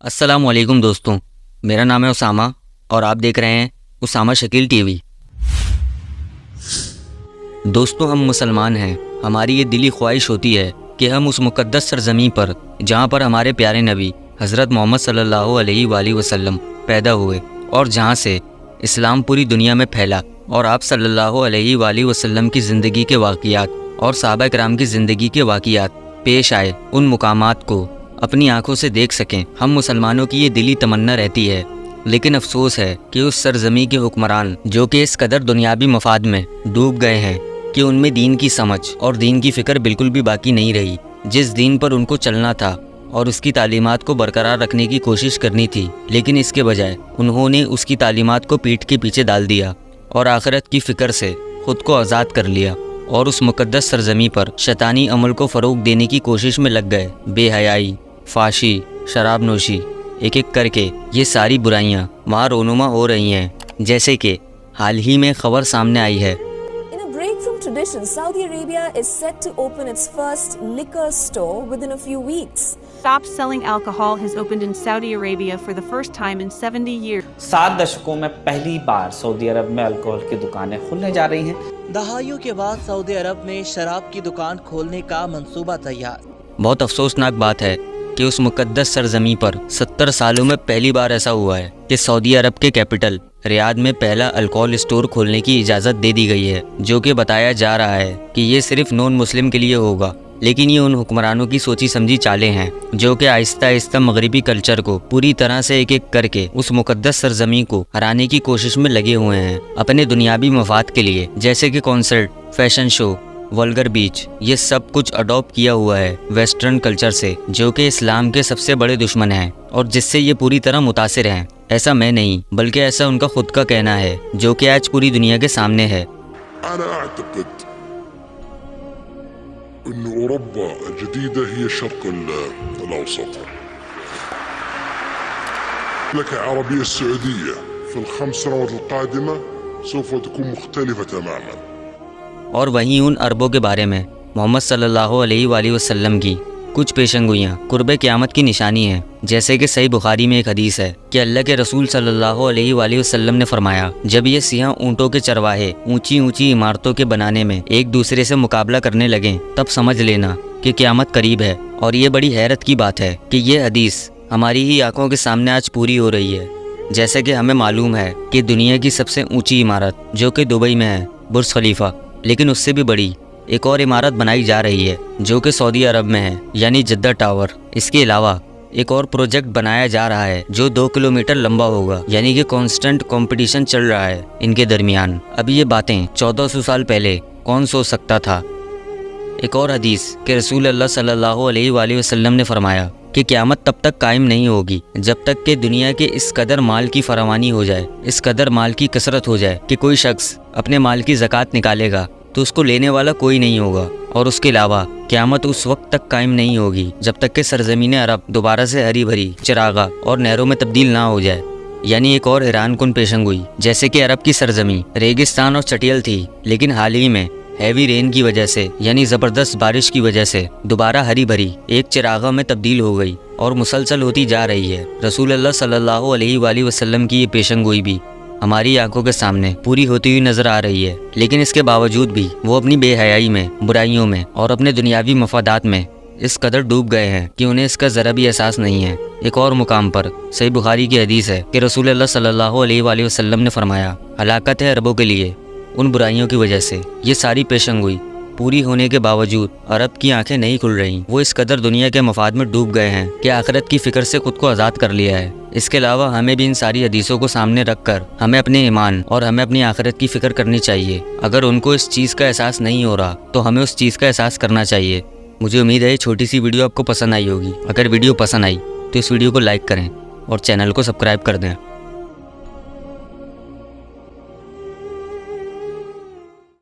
अस्सलाम वालेकुम दोस्तों, मेरा नाम है उसामा और आप देख रहे हैं उसामा शकील टीवी। दोस्तों, हम मुसलमान हैं। हमारी ये दिली ख्वाहिश होती है कि हम उस मुक़द्दस सरज़मीं पर जहाँ पर हमारे प्यारे नबी हज़रत मोहम्मद सल्लल्लाहु अलैहि वसल्लम पैदा हुए और जहाँ से इस्लाम पूरी दुनिया में फैला और आप सल्लल्लाहु अलैहि वसल्लम की ज़िंदगी के वाक़ियात और सहाबा किराम की ज़िंदगी के वाक़ियात पेश आए, उन मुकामात को अपनी आंखों से देख सकें। हम मुसलमानों की ये दिली तमन्ना रहती है, लेकिन अफसोस है कि उस सरज़मीं के हुक्मरान जो कि इस कदर दुनियावी मफाद में डूब गए हैं कि उनमें दीन की समझ और दीन की फ़िक्र बिल्कुल भी बाकी नहीं रही। जिस दीन पर उनको चलना था और उसकी तालीमात को बरकरार रखने की कोशिश करनी थी, लेकिन इसके बजाय उन्होंने उसकी तालीमात को पीठ के पीछे डाल दिया और आखिरत की फ़िक्र से ख़ुद को आज़ाद कर लिया और उस मुक़द्दस सरज़मीं पर शैतानी अमल को फ़रोग़ देने की कोशिश में लग गए। बेहयाई, फाशी, शराब नोशी, एक एक करके ये सारी बुराइयां वहाँ रोनुमा हो रही हैं। जैसे कि हाल ही में खबर सामने आई है, In a break from tradition, Saudi Arabia is set to open its first liquor store within a few weeks. Stop selling alcohol has opened in Saudi Arabia for the first time in 70 years. 7 दशकों में पहली बार Saudi अरब में alcohol की दुकानें खुलने जा रही हैं। दहाइयों के बाद सऊदी अरब में शराब की दुकान खोलने का मंसूबा तैयार। बहुत अफसोसनाक बात है कि उस मुक़द्दस सरज़मीं पर 70 सालों में पहली बार ऐसा हुआ है कि सऊदी अरब के कैपिटल रियाद में पहला अल्कोहल स्टोर खोलने की इजाज़त दे दी गई है, जो कि बताया जा रहा है कि ये सिर्फ नॉन मुस्लिम के लिए होगा। लेकिन ये उन हुक्मरानों की सोची समझी चालें हैं जो कि आहिस्ता आहिस्ता मगरिबी कल्चर को पूरी तरह से एक एक करके उस मुक़द्दस सरज़मीं को हराने की कोशिश में लगे हुए हैं अपने दुनियावी मफाद के लिए। जैसे कि कॉन्सर्ट, फैशन शो, वल्गर बीच, ये सब कुछ अडॉप्ट किया हुआ है वेस्टर्न कल्चर से, जो कि इस्लाम के सबसे बड़े दुश्मन हैं और जिससे ये पूरी तरह मुतासिर हैं। ऐसा मैं नहीं, बल्कि ऐसा उनका खुद का कहना है, जो कि आज पूरी दुनिया के सामने है। أنا أعتقد أن أوروبا الجديدة هي الشرق الأوسط. المملكة العربية السعودية في ال5 سنوات القادمة سوف تكون مختلفة تماما. और वहीं उन अरबों के बारे में मोहम्मद सल्लल्लाहु अलैहि वसल्लम की कुछ पेशंगोइयाँ कुर्बे क़यामत की निशानी हैं। जैसे कि सही बुखारी में एक हदीस है कि अल्लाह के रसूल सल्लल्लाहु अलैहि वसल्लम ने फरमाया, जब ये सियाह ऊँटों के चरवाहे ऊंची ऊंची इमारतों के बनाने में एक दूसरे से मुकाबला करने लगें, तब समझ लेना कि क़यामत करीब है। और ये बड़ी हैरत की बात है कि ये हदीस हमारी ही आंखों के सामने आज पूरी हो रही है। जैसे कि हमें मालूम है कि दुनिया की सबसे ऊँची इमारत जो कि दुबई में है, बुर्ज खलीफा, लेकिन उससे भी बड़ी एक और इमारत बनाई जा रही है जो कि सऊदी अरब में है, यानी जद्दा टावर। इसके अलावा एक और प्रोजेक्ट बनाया जा रहा है जो 2 किलोमीटर लंबा होगा, यानी कि कांस्टेंट कंपटीशन चल रहा है इनके दरमियान। अभी ये बातें 1400 साल पहले कौन सोच सकता था। एक और हदीस कि रसूल अल्लाह सल्लल्लाहु अलैहि वसल्लम ने फरमाया कि क़यामत तब तक कायम नहीं होगी जब तक कि दुनिया के इस कदर माल की फरावानी हो जाए, इस कदर माल की कसरत हो जाए कि कोई शख्स अपने माल की ज़कात निकालेगा तो उसको लेने वाला कोई नहीं होगा। और उसके अलावा क़यामत उस वक्त तक कायम नहीं होगी जब तक कि सरज़मीन अरब दोबारा से हरी भरी, चिरागा और नहरों में तब्दील ना हो जाए। यानी एक और हैरान कुन पेशंगोई, जैसे कि अरब की सरज़मीं रेगिस्तान और चटियल थी, लेकिन हाल ही में हैवी रेन की वजह से, यानी ज़बरदस्त बारिश की वजह से दोबारा हरी भरी एक चिरागा में तब्दील हो गई और मुसलसल होती जा रही है। रसूल अल्लाह सल्लल्लाहु अलैहि वसल्लम की ये पेशंगोई भी हमारी आंखों के सामने पूरी होती हुई नजर आ रही है, लेकिन इसके बावजूद भी वो अपनी बेहयाई में, बुराइयों में और अपने दुनियावी मफादात में इस कदर डूब गए हैं कि उन्हें इसका ज़रा भी एहसास नहीं है। एक और मुकाम पर सही बुखारी की हदीस है कि रसूल अल्लाह सल्लल्लाहु अलैहि वसल्लम ने फरमाया, हलाकत है अरबों के लिए उन बुराइयों की वजह से। ये सारी पेशंगोई पूरी होने के बावजूद अरब की आंखें नहीं खुल रहीं। वो इस कदर दुनिया के मफाद में डूब गए हैं कि आखिरत की फ़िक्र से खुद को आज़ाद कर लिया है। इसके अलावा हमें भी इन सारी हदीसों को सामने रखकर हमें अपने ईमान और हमें अपनी आखिरत की फ़िक्र करनी चाहिए। अगर उनको इस चीज़ का एहसास नहीं हो रहा तो हमें उस चीज़ का एहसास करना चाहिए। मुझे उम्मीद है ये छोटी सी वीडियो आपको पसंद आई होगी। अगर वीडियो पसंद आई तो इस वीडियो को लाइक करें और चैनल को सब्सक्राइब कर दें।